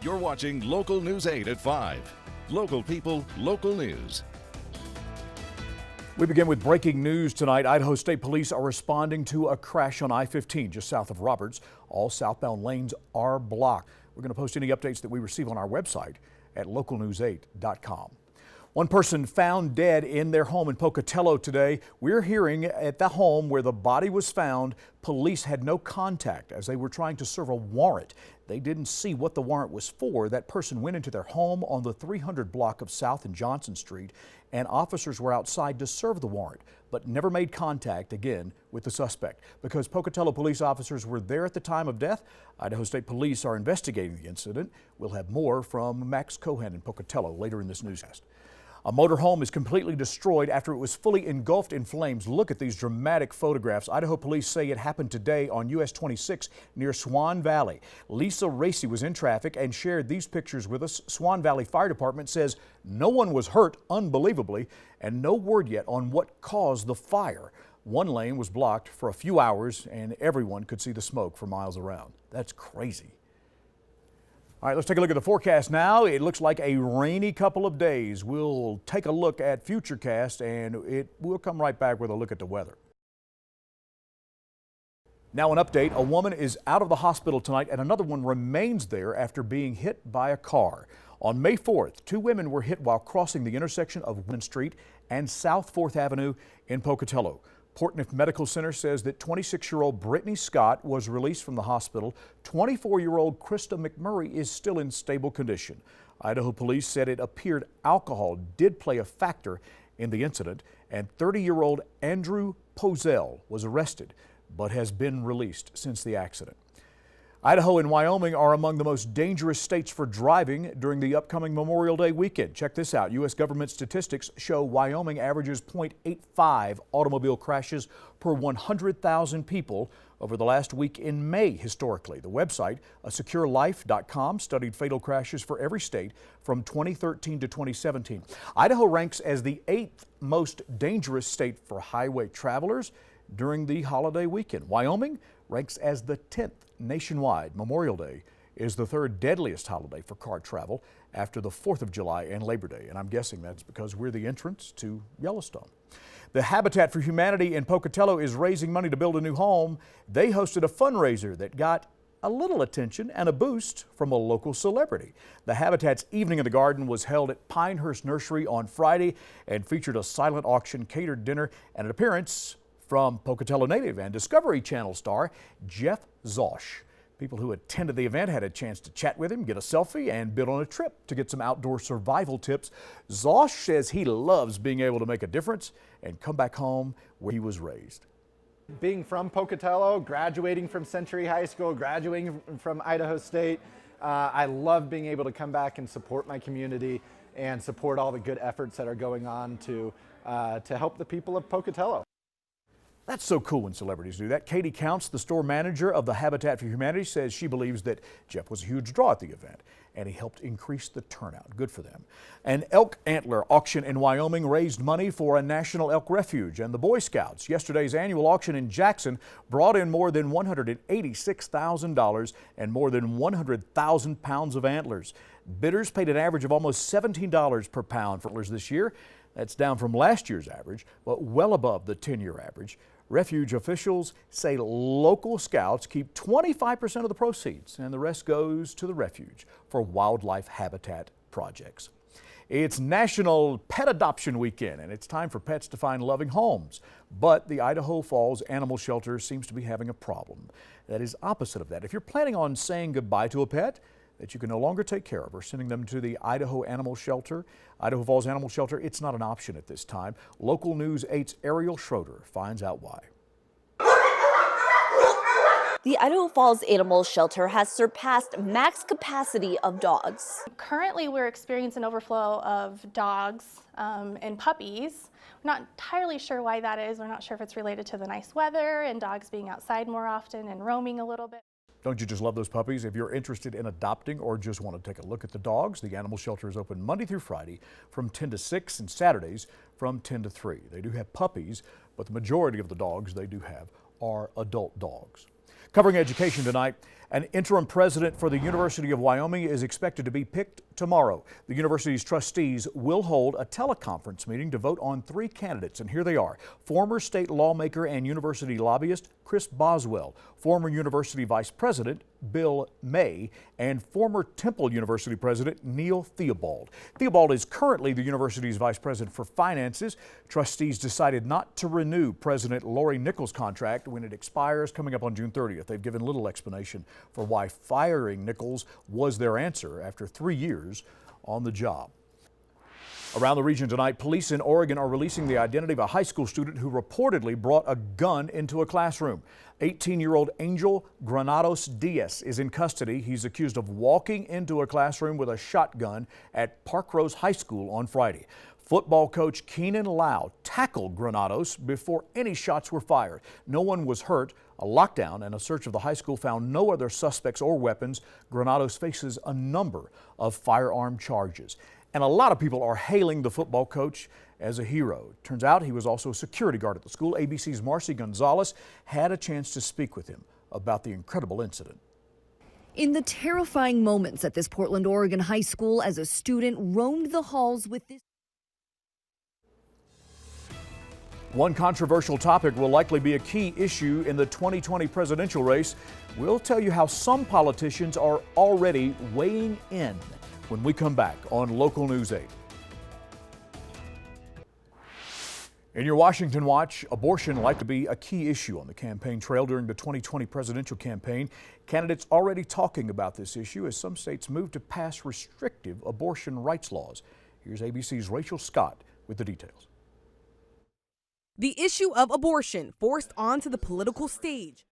You're watching Local News 8 at 5. Local people, local news. We begin with breaking news tonight. Idaho State Police are responding to a crash on I-15 just south of Roberts. All southbound lanes are blocked. We're going to post any updates that we receive on our website at localnews8.com. One person found dead in their home in Pocatello today. We're hearing at the home where the body was found, police had no contact as they were trying to serve a warrant. They didn't see what the warrant was for. That person went into their home on the 300 block of South and Johnson Street, and officers were outside to serve the warrant, but never made contact again with the suspect. Because Pocatello police officers were there at the time of death, Idaho State Police are investigating the incident. We'll have more from Max Cohen in Pocatello later in this newscast. A motorhome is completely destroyed after it was fully engulfed in flames. Look at these dramatic photographs. Idaho police say it happened today on US 26 near Swan Valley. Lisa Racy was in traffic and shared these pictures with us. Swan Valley Fire Department says no one was hurt, unbelievably, and no word yet on what caused the fire. One lane was blocked for a few hours and everyone could see the smoke for miles around. That's crazy. All right, let's take a look at the forecast now. It looks like a rainy couple of days. We'll take a look at Futurecast and we'll come right back with a look at the weather. Now an update. A woman is out of the hospital tonight and another one remains there after being hit by a car. On May 4th, two women were hit while crossing the intersection of Woodland Street and South 4th Avenue in Pocatello. Portneuf Medical Center says that 26-year-old Brittany Scott was released from the hospital. 24-year-old Krista McMurray is still in stable condition. Idaho police said it appeared alcohol did play a factor in the incident, and 30-year-old Andrew Pozell was arrested but has been released since the accident. Idaho and Wyoming are among the most dangerous states for driving during the upcoming Memorial Day weekend. Check this out. U.S. government statistics show Wyoming averages 0.85 automobile crashes per 100,000 people over the last week in May historically. The website, asecurelife.com, studied fatal crashes for every state from 2013 to 2017. Idaho ranks as the 8th most dangerous state for highway travelers during the holiday weekend. Wyoming ranks as the 10th nationwide. Memorial Day is the third deadliest holiday for car travel after the 4th of July and Labor Day, and I'm guessing that's because we're the entrance to Yellowstone. The Habitat for Humanity in Pocatello is raising money to build a new home. They hosted a fundraiser that got a little attention and a boost from a local celebrity. The Habitat's Evening in the Garden was held at Pinehurst Nursery on Friday and featured a silent auction, catered dinner, and an appearance from Pocatello native and Discovery Channel star Jeff Zosch. People who attended the event had a chance to chat with him, get a selfie, and bid on a trip to get some outdoor survival tips. Zosch says he loves being able to make a difference and come back home where he was raised. Being from Pocatello, graduating from Century High School, graduating from Idaho State, I love being able to come back and support my community and support all the good efforts that are going on to help the people of Pocatello. That's so cool when celebrities do that. Katie Counts, the store manager of the Habitat for Humanity, says she believes that Jeff was a huge draw at the event and he helped increase the turnout. Good for them. An elk antler auction in Wyoming raised money for a national elk refuge, and the Boy Scouts. Yesterday's annual auction in Jackson brought in more than $186,000 and more than 100,000 pounds of antlers. Bidders paid an average of almost $17 per pound for antlers this year. That's down from last year's average, but well above the 10-year average. Refuge officials say local scouts keep 25% of the proceeds and the rest goes to the refuge for wildlife habitat projects. It's National Pet Adoption Weekend and it's time for pets to find loving homes. But the Idaho Falls Animal Shelter seems to be having a problem that is opposite of that. If you're planning on saying goodbye to a pet that you can no longer take care of or sending them to the Idaho Animal Shelter, Idaho Falls Animal Shelter, it's not an option at this time. Local News 8's Ariel Schroeder finds out why. The Idaho Falls Animal Shelter has surpassed max capacity of dogs. Currently, we're experiencing an overflow of dogs and puppies. We're not entirely sure why that is. We're not sure if it's related to the nice weather and dogs being outside more often and roaming a little bit. Don't you just love those puppies? If you're interested in adopting or just want to take a look at the dogs, the animal shelter is open Monday through Friday from 10 to 6 and Saturdays from 10 to 3. They do have puppies, but the majority of the dogs they do have are adult dogs. Covering education tonight, An interim president for the University of Wyoming is expected to be picked tomorrow. The university's trustees will hold a teleconference meeting to vote on 3 candidates, and here they are. Former state lawmaker and university lobbyist Chris Boswell, former university vice president Bill May, and former Temple University president Neil Theobald. Theobald is currently the university's vice president for finances. Trustees decided not to renew President Lori Nichols' contract when it expires coming up on June 30th. They've given little explanation for why firing Nichols was their answer after 3 years on the job. Around the region tonight, police in Oregon are releasing the identity of a high school student who reportedly brought a gun into a classroom. 18-year-old Angel Granados Diaz is in custody. He's accused of walking into a classroom with a shotgun at Parkrose High School on Friday. Football coach Keenan Lau tackled Granados before any shots were fired. No one was hurt. A lockdown and a search of the high school found no other suspects or weapons. Granados faces a number of firearm charges. And a lot of people are hailing the football coach as a hero. Turns out he was also a security guard at the school. ABC's Marcy Gonzalez had a chance to speak with him about the incredible incident. In the terrifying moments at this Portland, Oregon high school as a student roamed the halls with this. One controversial topic will likely be a key issue in the 2020 presidential race. We'll tell you how some politicians are already weighing in when we come back on Local News 8. In your Washington Watch, abortion likely to be a key issue on the campaign trail during the 2020 presidential campaign. Candidates already talking about this issue as some states move to pass restrictive abortion rights laws. Here's ABC's Rachel Scott with the details. The issue of abortion forced onto the political stage.